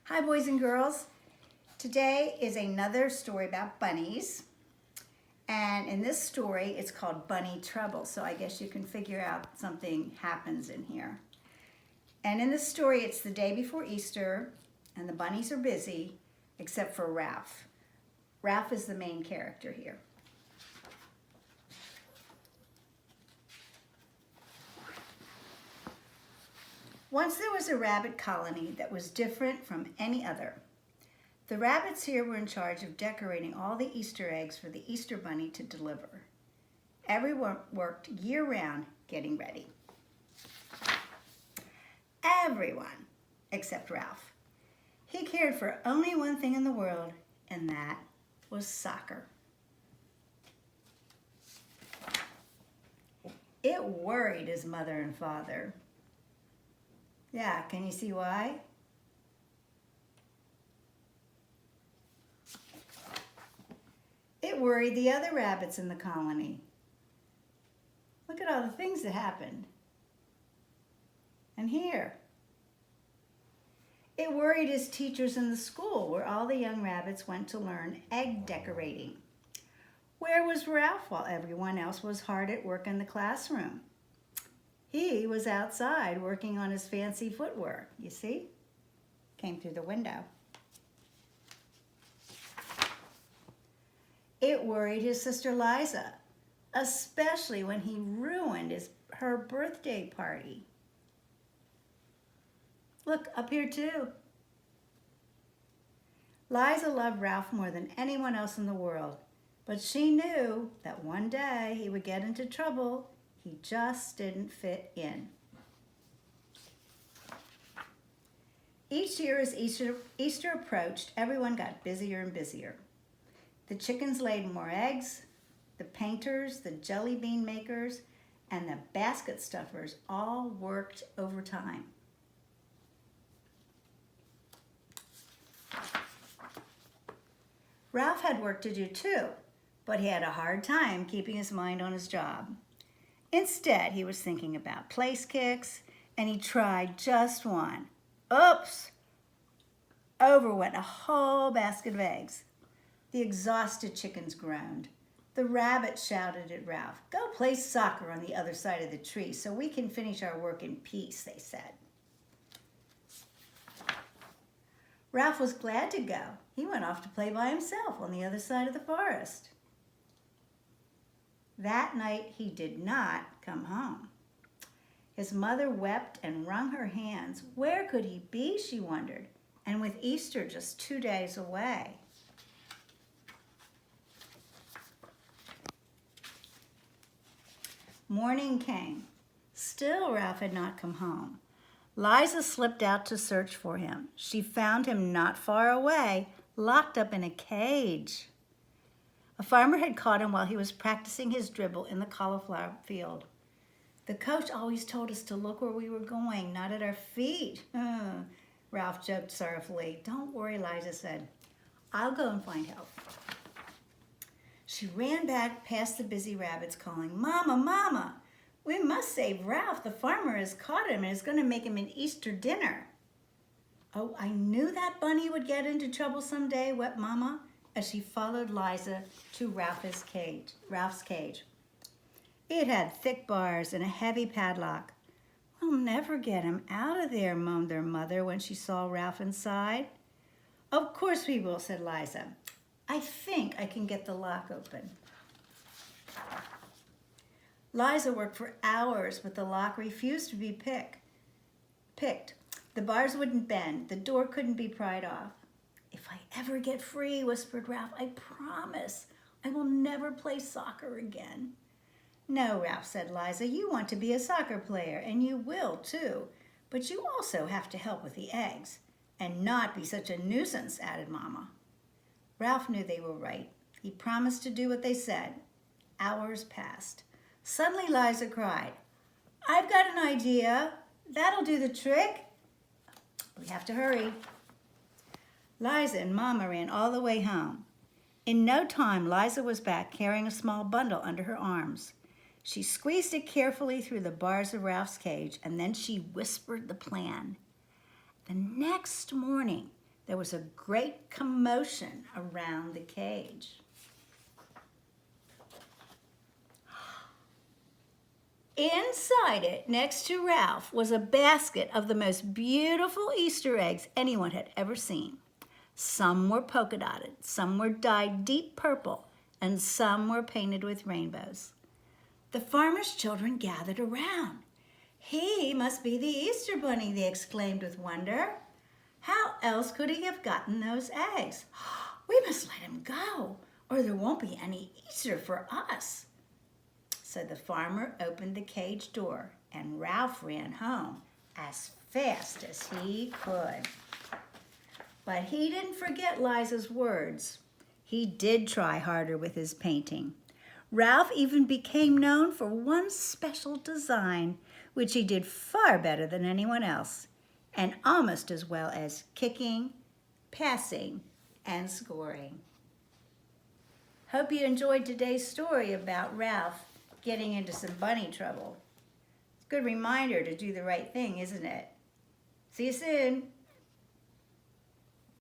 Hi boys and girls. Today is another story about bunnies. And in this story, it's called Bunny Trouble. So I guess you can figure out something happens in here. And in this story, it's the day before Easter and the bunnies are busy except for Ralph. Ralph is the main character here. Once there was a rabbit colony that was different from any other. The rabbits here were in charge of decorating all the Easter eggs for the Easter bunny to deliver. Everyone worked year-round getting ready. Everyone, except Ralph. He cared for only one thing in the world, and that was soccer. It worried his mother and father. Yeah, can you see why? It worried the other rabbits in the colony. Look at all the things that happened. And here. It worried his teachers in the school where all the young rabbits went to learn egg decorating. Where was Ralph while everyone else was hard at work in the classroom? He was outside working on his fancy footwear, you see? Came through the window. It worried his sister Liza, especially when he ruined her birthday party. Look, up here too. Liza loved Ralph more than anyone else in the world, but she knew that one day he would get into trouble. He just didn't fit in. Each year as Easter approached, everyone got busier and busier. The chickens laid more eggs, the painters, the jelly bean makers, and the basket stuffers all worked overtime. Ralph had work to do too, but he had a hard time keeping his mind on his job. Instead, he was thinking about place kicks, and he tried just one. Oops! Over went a whole basket of eggs. The exhausted chickens groaned. The rabbits shouted at Ralph, "Go play soccer on the other side of the tree so we can finish our work in peace," they said. Ralph was glad to go. He went off to play by himself on the other side of the forest. That night, he did not come home. His mother wept and wrung her hands. Where could he be, she wondered, and with Easter just 2 days away. Morning came. Still, Ralph had not come home. Liza slipped out to search for him. She found him not far away, locked up in a cage. A farmer had caught him while he was practicing his dribble in the cauliflower field. The coach always told us to look where we were going, not at our feet. Ralph joked sorrowfully. Don't worry, Liza said. I'll go and find help. She ran back past the busy rabbits calling, Mama, Mama, we must save Ralph. The farmer has caught him and is going to make him an Easter dinner. Oh, I knew that bunny would get into trouble someday, wept Mama, as she followed Liza to Ralph's cage. It had thick bars and a heavy padlock. We'll never get him out of there, moaned their mother when she saw Ralph inside. Of course we will, said Liza. I think I can get the lock open. Liza worked for hours, but the lock refused to be picked. The bars wouldn't bend. The door couldn't be pried off. If I ever get free, whispered Ralph, I promise I will never play soccer again. No, Ralph, said Liza, you want to be a soccer player, and you will too. But you also have to help with the eggs, and not be such a nuisance, added Mama. Ralph knew they were right. He promised to do what they said. Hours passed. Suddenly Liza cried, I've got an idea. That'll do the trick. We have to hurry. Liza and Mama ran all the way home. In no time, Liza was back carrying a small bundle under her arms. She squeezed it carefully through the bars of Ralph's cage, and then she whispered the plan. The next morning, There was a great commotion around the cage. Inside it, next to Ralph, was a basket of the most beautiful Easter eggs anyone had ever seen. Some were polka dotted, some were dyed deep purple, and some were painted with rainbows. The farmer's children gathered around. "He must be the Easter Bunny," they exclaimed with wonder. "How else could he have gotten those eggs? We must let him go, or there won't be any Easter for us." So the farmer opened the cage door, and Ralph ran home as fast as he could. But he didn't forget Liza's words. He did try harder with his painting. Ralph even became known for one special design, which he did far better than anyone else, and almost as well as kicking, passing, and scoring. Hope you enjoyed today's story about Ralph getting into some bunny trouble. It's a good reminder to do the right thing, isn't it? See you soon.